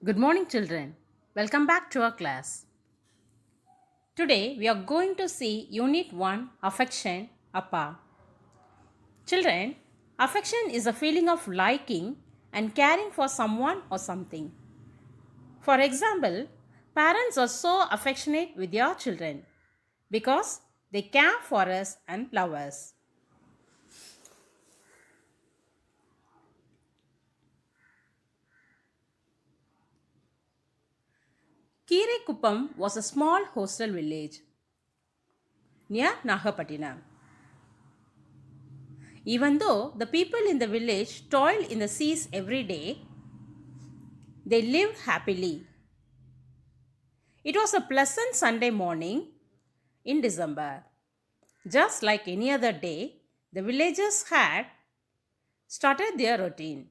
Good morning, children. Welcome back to our class. Today we are going to see Unit 1 Affection Appa. Children, affection is a feeling of liking and caring for someone or something. For example, parents are so affectionate with their children because they care for us and love us. Kirekuppam was a small coastal village near Nagapattinam. Even though the people in the village toiled in the seas every day, they lived happily. It was a pleasant Sunday morning in December. Just like any other day, the villagers had started their routine.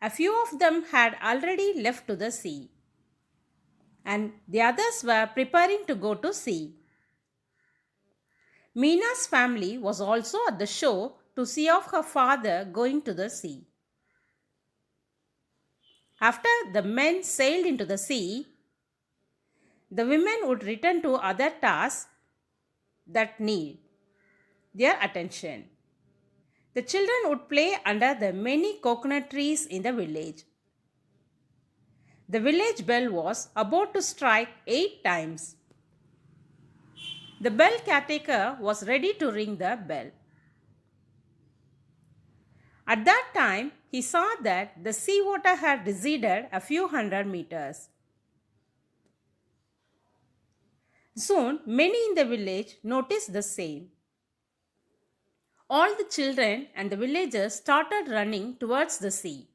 A few of them had already left to the sea, and the others were preparing to go to sea. Mina's family was also at the shore to see off her father going to the sea. After the men sailed into the sea, the women would return to other tasks that need their attention. The children would play under the many coconut trees in the village. The village bell was about to strike 8 times. The bell caretaker was ready to ring the bell. At that time, he saw that the sea water had receded a few hundred meters. Soon, many in the village noticed the same. All the children and the villagers started running towards the sea.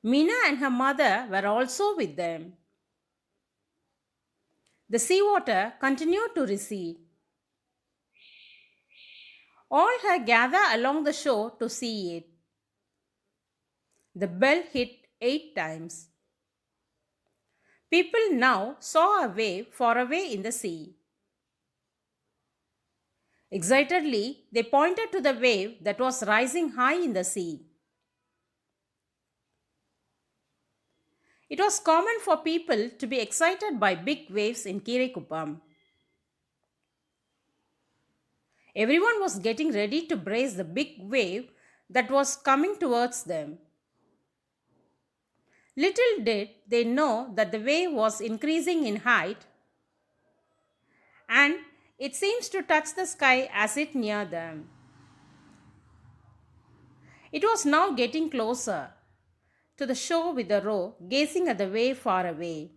Mina and her mother were also with them. The seawater continued to recede. All had gathered along the shore to see it. The bell hit 8 times. People now saw a wave far away in the sea. Excitedly, they pointed to the wave that was rising high in the sea. It was common for people to be excited by big waves in Kirekuppam. Everyone was getting ready to brace the big wave that was coming towards them. Little did they know that the wave was increasing in height and it seems to touch the sky as it neared them. It was now getting closer to the shore with the row, gazing at the wave far away.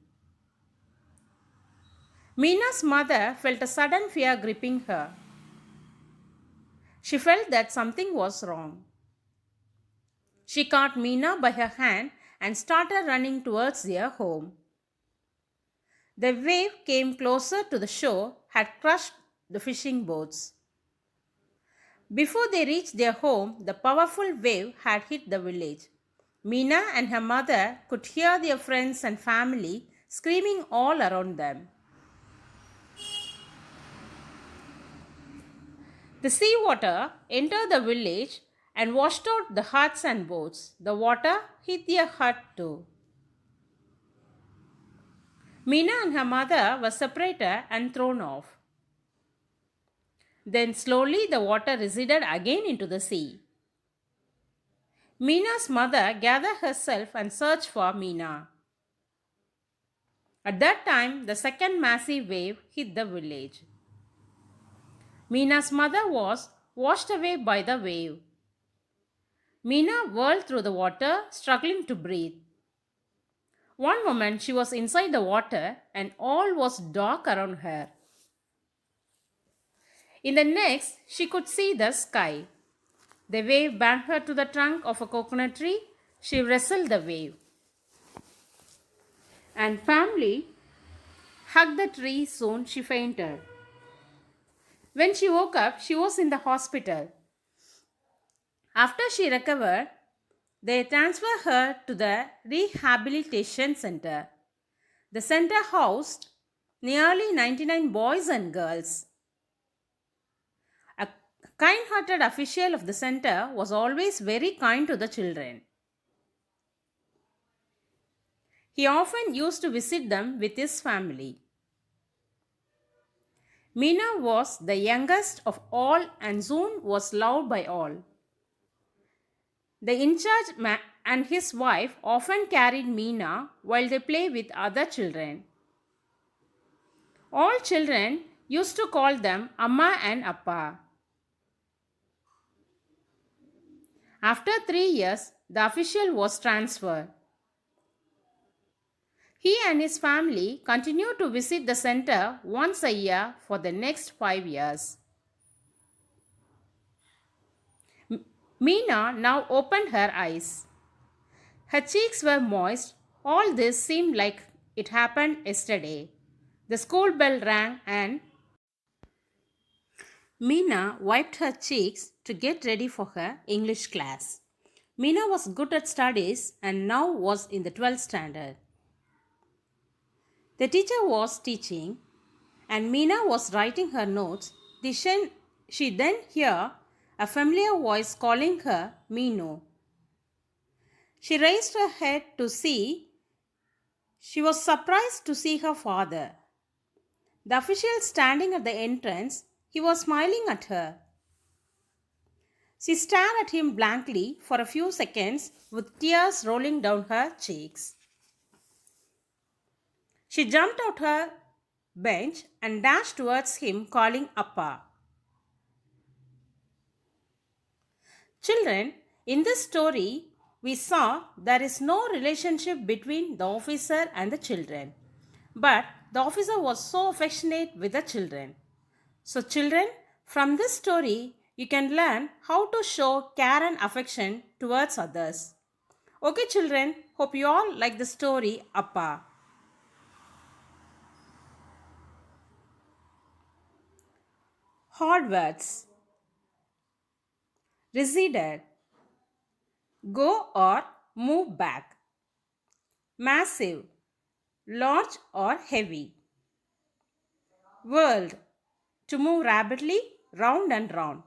Mina's mother felt a sudden fear gripping her. She felt that something was wrong. She caught Mina by her hand and started running towards their home. The wave came closer to the shore, had crushed the fishing boats. Before they reached their home, the powerful wave had hit the village. Mina and her mother could hear their friends and family screaming all around them. The seawater entered the village and washed out the huts and boats. The water hit their hut too. Mina and her mother were separated and thrown off. Then slowly the water receded again into the sea. Mina's mother gathered herself and searched for Mina. At that time, the second massive wave hit the village. Mina's mother was washed away by the wave. Mina whirled through the water, struggling to breathe. One moment she was inside the water and all was dark around her. In the next, she could see the sky. The wave banged her to the trunk of a coconut tree. She wrestled the wave. And family hugged the tree. Soon she fainted. When she woke up, she was in the hospital. After she recovered, they transferred her to the rehabilitation center. The center housed nearly 99 boys and girls. A kind-hearted official of the center was always very kind to the children. He often used to visit them with his family. Meena was the youngest of all and soon was loved by all. The and his wife often carried Meena while they play with other children. All children used to call them Amma and Appa. After 3 years, the official was transferred. He and his family continued to visit the center once a year for the next 5 years. Meena now opened her eyes. Her cheeks were moist. All this seemed like it happened yesterday. The school bell rang and Meena wiped her cheeks to get ready for her English class. Meena was good at studies and now was in the 12th standard. The teacher was teaching and Meena was writing her notes. She then heard a familiar voice calling her Meenu. She raised her head to see. She was surprised to see her father. The official standing at the entrance, he was smiling at her. She stared at him blankly for a few seconds with tears rolling down her cheeks. She jumped out her bench and dashed towards him calling Appa. Children, in this story, we saw there is no relationship between the officer and the children. But the officer was so affectionate with the children. So children, from this story, you can learn how to show care and affection towards others. Okay children, hope you all like the story Appa. Hard words. Receded. Go or move back. Massive. Large or heavy. Whirled. To move rapidly, round and round.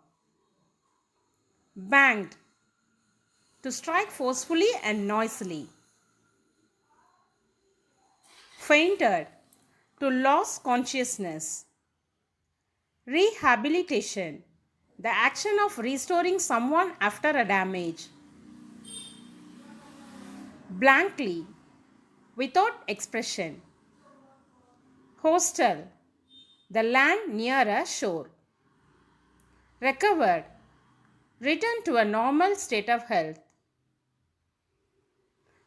Banged. To strike forcefully and noisily. Fainted. To lose consciousness. Rehabilitation. The action of restoring someone after a damage. Blankly. Without expression. Hostel. The land near a shore. Recovered. Returned to a normal state of health.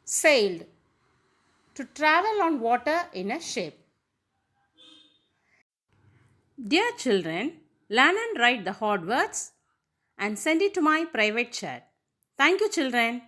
Sailed. To travel on water in a ship. Dear children, learn and write the hard words and send it to my private chat. Thank you children.